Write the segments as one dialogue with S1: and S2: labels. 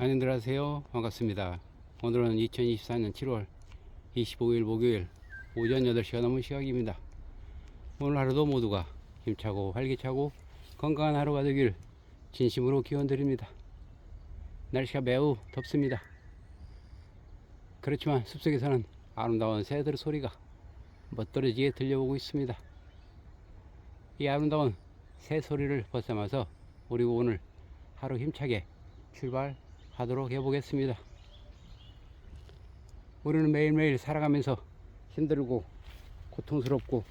S1: 안녕들 하세요. 반갑습니다. 오늘은 2024년 7월 25일 목요일 오전 8시가 넘은 시각입니다. 오늘 하루도 모두가 힘차고 활기차고 건강한 하루가 되길 진심으로 기원드립니다. 날씨가 매우 덥습니다. 그렇지만 숲속에서는 아름다운 새들 소리가 멋들어지게 들려오고 있습니다. 이 아름다운 새 소리를 벗삼아서 우리 오늘 하루 힘차게 출발하도록 해보겠습니다. 우리는 매일매일 살아가면서 힘들고 고통스럽고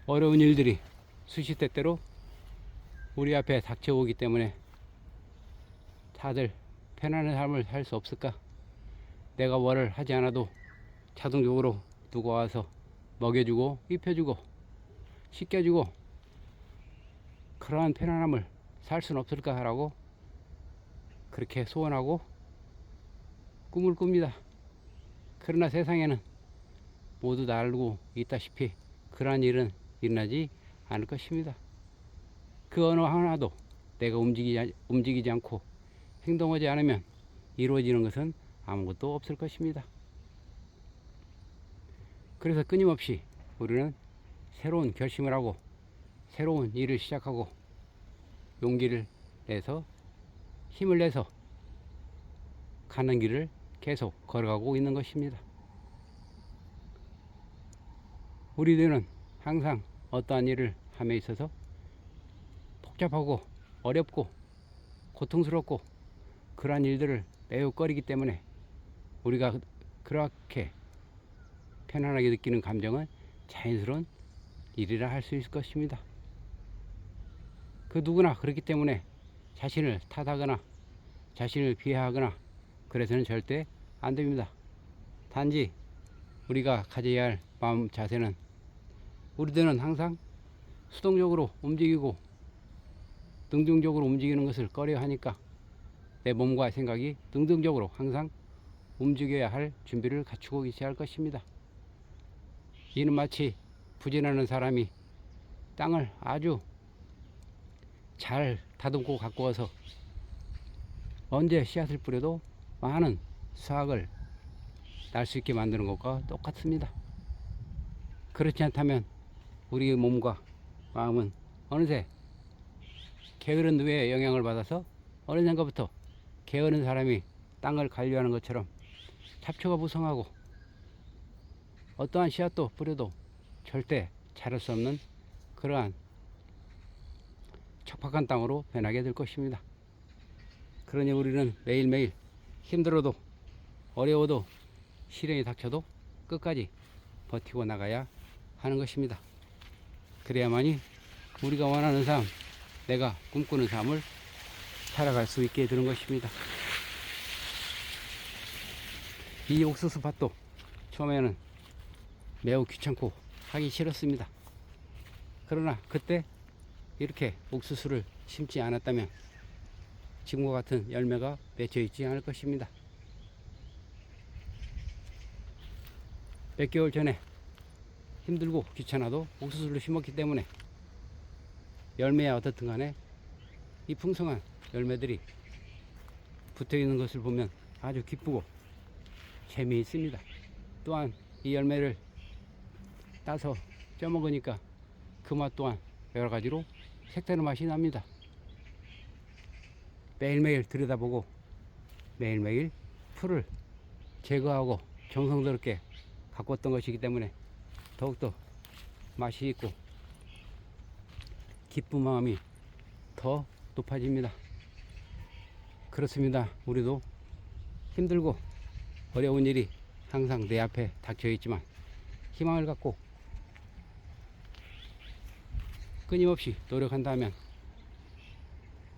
S1: 어려운 일들이 수시때때로 우리 앞에 닥쳐오기 때문에 다들 편안한 삶을 살 수 없을까? 내가 뭐를 하지 않아도 자동적으로 누가 와서 먹여주고 입혀주고 씻겨주고 그러한 편안함을 살 수는 없을까 라고 그렇게 소원하고 꿈을 꿉니다. 그러나 세상에는 모두 다 알고 있다시피 그러한 일은 일어나지 않을 것입니다. 그 어느 하나도 내가 움직이지 않고 행동하지 않으면 이루어지는 것은 아무것도 없을 것입니다. 그래서 끊임없이 우리는 새로운 결심을 하고 새로운 일을 시작하고 용기를 내서 힘을 내서 가는 길을 계속 걸어가고 있는 것입니다. 우리들은 항상 어떠한 일을 함에 있어서 복잡하고 어렵고 고통스럽고 그러한 일들을 매우 꺼리기 때문에 우리가 그렇게 편안하게 느끼는 감정은 자연스러운 일이라 할 수 있을 것입니다. 그 누구나 그렇기 때문에 자신을 탓하거나 자신을 비하하거나 그래서는 절대 안 됩니다. 단지 우리가 가져야 할 마음 자세는 우리들은 항상 수동적으로 움직이고 능동적으로 움직이는 것을 꺼려 하니까 내 몸과 생각이 능동적으로 항상 움직여야 할 준비를 갖추고 있어야 할 것입니다. 이는 마치 부지런한 사람이 땅을 아주 잘 다듬고 갖고 와서 언제 씨앗을 뿌려도 많은 수확을 날 수 있게 만드는 것과 똑같습니다. 그렇지 않다면 우리의 몸과 마음은 어느새 게으른 누에 영향을 받아서 어느샌가부터 게으른 사람이 땅을 관리하는 것처럼 잡초가 무성하고 어떠한 씨앗도 뿌려도 절대 자랄 수 없는 그러한 척박한 땅으로 변하게 될 것입니다. 그러니 우리는 매일매일 힘들어도 어려워도 시련이 닥쳐도 끝까지 버티고 나가야 하는 것입니다. 그래야만이 우리가 원하는 삶, 내가 꿈꾸는 삶을 살아갈 수 있게 되는 것입니다. 이 옥수수 밭도 처음에는 매우 귀찮고 하기 싫었습니다. 그러나 그때 이렇게 옥수수를 심지 않았다면 지금과 같은 열매가 맺혀 있지 않을 것입니다. 몇 개월 전에 힘들고 귀찮아도 옥수수를 심었기 때문에 열매야 어떻든 간에 이 풍성한 열매들이 붙어 있는 것을 보면 아주 기쁘고 재미있습니다. 또한 이 열매를 따서 쪄먹으니까 그 맛 또한 여러 가지로 색다른 맛이 납니다. 매일매일 들여다보고 매일매일 풀을 제거하고 정성스럽게 가꿨던 것이기 때문에 더욱더 맛이 있고 기쁜 마음이 더 높아집니다. 그렇습니다. 우리도 힘들고 어려운 일이 항상 내 앞에 닥쳐 있지만 희망을 갖고 끊임없이 노력한다면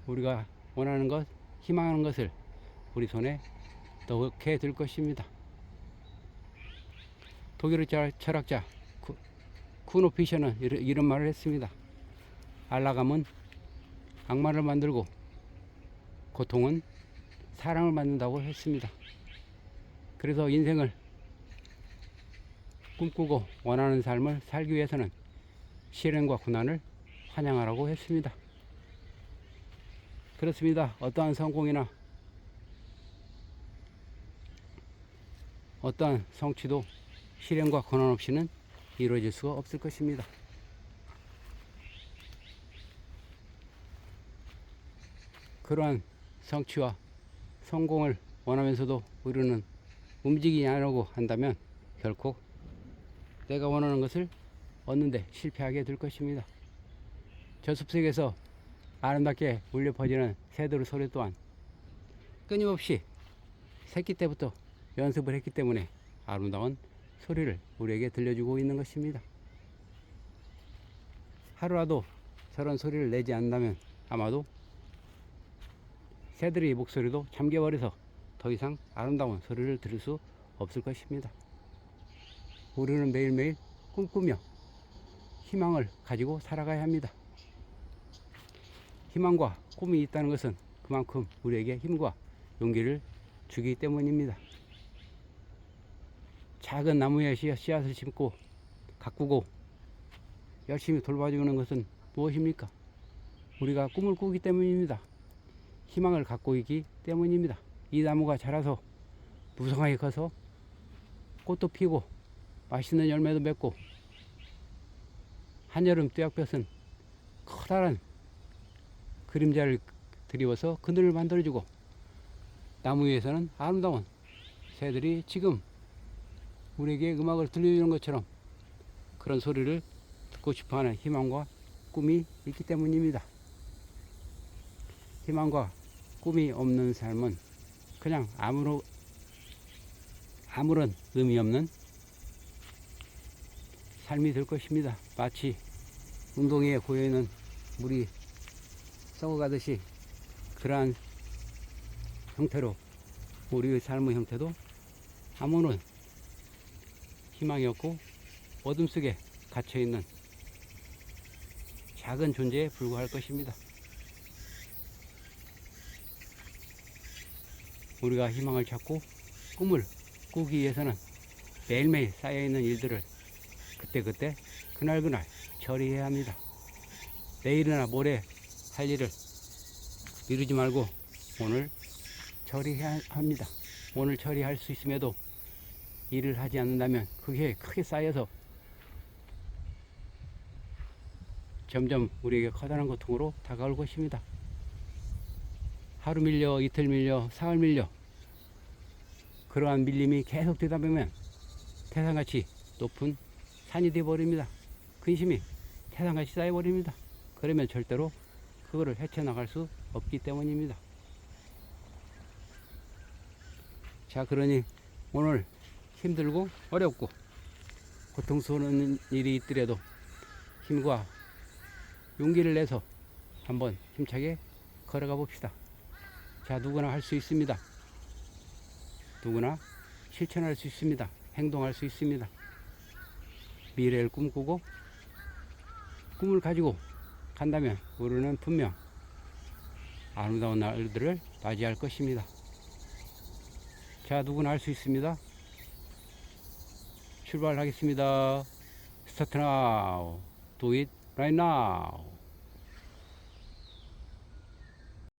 S1: 우리가 원하는 것, 희망하는 것을 우리 손에 넣게 될 것입니다. 독일의 철학자 쿠노 피셔는 이런 말을 했습니다. 안락함은 악마를 만들고 고통은 사랑을 만든다고 했습니다. 그래서 인생을 꿈꾸고 원하는 삶을 살기 위해서는 시련과 고난을 환영하라고 했습니다. 그렇습니다. 어떠한 성공이나 어떠한 성취도 실행과 권한 없이는 이루어질 수가 없을 것입니다. 그러한 성취와 성공을 원하면서도 우리는 움직이지 않으려고 한다면 결코 내가 원하는 것을 얻는데 실패하게 될 것입니다. 저 숲속에서 아름답게 울려 퍼지는 새들의 소리 또한 끊임없이 새끼 때부터 연습을 했기 때문에 아름다운 소리를 우리에게 들려주고 있는 것입니다. 하루라도 저런 소리를 내지 않는다면 아마도 새들의 목소리도 잠겨버려서 더 이상 아름다운 소리를 들을 수 없을 것입니다. 우리는 매일매일 꿈꾸며 희망을 가지고 살아가야 합니다. 희망과 꿈이 있다는 것은 그만큼 우리에게 힘과 용기를 주기 때문입니다. 작은 나무에 씨앗을 심고 가꾸고 열심히 돌봐주는 것은 무엇입니까? 우리가 꿈을 꾸기 때문입니다. 희망을 갖고 있기 때문입니다. 이 나무가 자라서 무성하게 커서 꽃도 피고 맛있는 열매도 맺고 한여름 뙤약볕은 커다란 그림자를 드리워서 그늘을 만들어주고 나무 위에서는 아름다운 새들이 지금 우리에게 음악을 들려주는 것처럼 그런 소리를 듣고 싶어하는 희망과 꿈이 있기 때문입니다. 희망과 꿈이 없는 삶은 그냥 아무런 의미 없는 삶이 될 것입니다. 마치 웅덩이에 고여있는 물이 썩어가듯이 그러한 형태로 우리의 삶의 형태도 아무런 희망이 없고 어둠 속에 갇혀있는 작은 존재에 불과할 것입니다. 우리가 희망을 찾고 꿈을 꾸기 위해서는 매일매일 쌓여있는 일들을 그때그때 그날그날 처리해야 합니다. 내일이나 모레 할 일을 미루지 말고 오늘 처리해야 합니다. 오늘 처리할 수 있음에도 일을 하지 않는다면 그게 크게 쌓여서 점점 우리에게 커다란 고통으로 다가올 것입니다. 하루 밀려, 이틀 밀려, 사흘 밀려 그러한 밀림이 계속 되다 보면 태산같이 높은 산이 되어버립니다. 근심이 태산같이 쌓여버립니다. 그러면 절대로 그거를 헤쳐나갈 수 없기 때문입니다. 자, 그러니 오늘 힘들고 어렵고 고통스러운 일이 있더라도 힘과 용기를 내서 한번 힘차게 걸어가 봅시다. 자, 누구나 할 수 있습니다. 누구나 실천할 수 있습니다. 행동할 수 있습니다. 미래를 꿈꾸고 꿈을 가지고 간다면 우리는 분명 아름다운 날들을 맞이할 것입니다. 자, 누구나 할 수 있습니다. 출발하겠습니다. Start now. Do it right now.